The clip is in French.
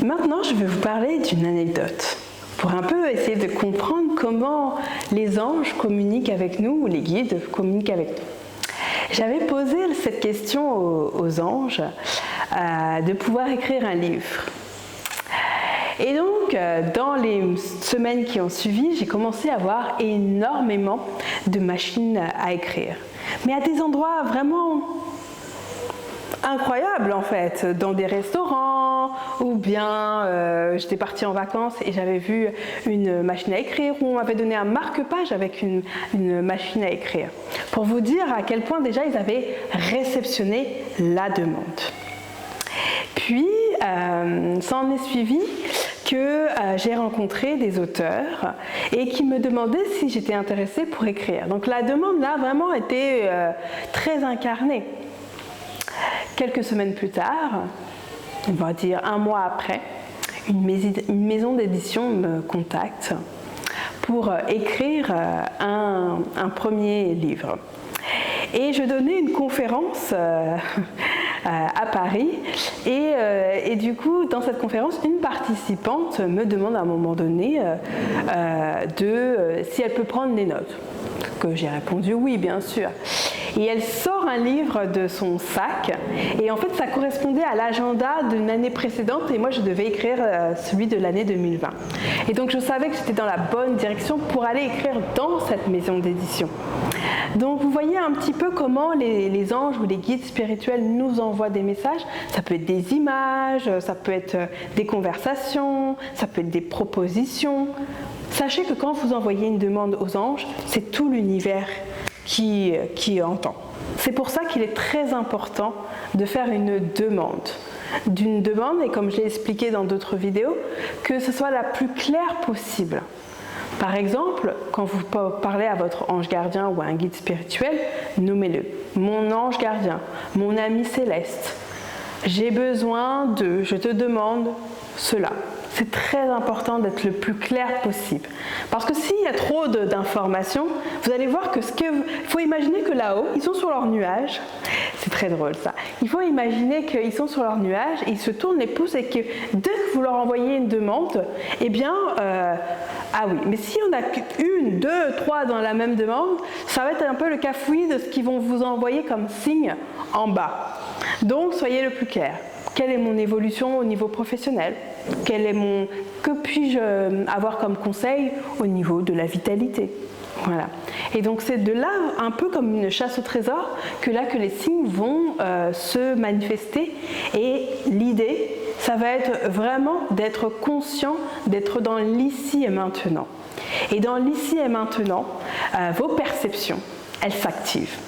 Maintenant, je vais vous parler d'une anecdote pour un peu essayer de comprendre comment les anges communiquent avec nous, ou les guides communiquent avec nous. J'avais posé cette question aux anges de pouvoir écrire un livre. Et donc, dans les semaines qui ont suivi, j'ai commencé à avoir énormément de machines à écrire. Mais à des endroits vraiment incroyables en fait, dans des restaurants, ou bien j'étais partie en vacances et j'avais vu une machine à écrire, où on m'avait donné un marque-page avec une machine à écrire. Pour vous dire à quel point déjà ils avaient réceptionné la demande. Puis, ça en est suivi que j'ai rencontré des auteurs et qui me demandaient si j'étais intéressée pour écrire. Donc la demande là vraiment était très incarnée. Quelques semaines plus tard, on va dire un mois après, une maison d'édition me contacte pour écrire un premier livre. Et je donnais une conférence à Paris et du coup dans cette conférence une participante me demande à un moment donné si elle peut prendre des notes, que j'ai répondu oui bien sûr. Et elle sort un livre de son sac et en fait ça correspondait à l'agenda d'une année précédente et moi je devais écrire celui de l'année 2020. Et donc je savais que j'étais dans la bonne direction pour aller écrire dans cette maison d'édition. Donc vous voyez un petit peu comment les anges ou les guides spirituels nous envoient des messages. Ça peut être des images, ça peut être des conversations, ça peut être des propositions. Sachez que quand vous envoyez une demande aux anges, c'est tout l'univers qui entend. C'est pour ça qu'il est très important de faire une demande. D'une demande, et comme je l'ai expliqué dans d'autres vidéos, que ce soit la plus claire possible. Par exemple, quand vous parlez à votre ange gardien ou à un guide spirituel, nommez-le. Mon ange gardien, mon ami céleste, j'ai besoin de, je te demande cela. C'est très important d'être le plus clair possible. Parce que s'il y a trop d'informations, vous allez voir que il faut imaginer que là-haut, ils sont sur leur nuage. C'est très drôle ça. Il faut imaginer qu'ils sont sur leur nuage, et ils se tournent les pouces et que dès que vous leur envoyez une demande, eh bien, ah oui, mais si on a une, deux, trois dans la même demande, ça va être un peu le cafouillis de ce qu'ils vont vous envoyer comme signe en bas. Donc, soyez le plus clair. Quelle est mon évolution au niveau professionnel? Que puis-je avoir comme conseil au niveau de la vitalité? Voilà. Et donc c'est de là, un peu comme une chasse au trésor, que les signes vont se manifester. Et l'idée, ça va être vraiment d'être conscient, d'être dans l'ici et maintenant. Et dans l'ici et maintenant, vos perceptions, elles s'activent.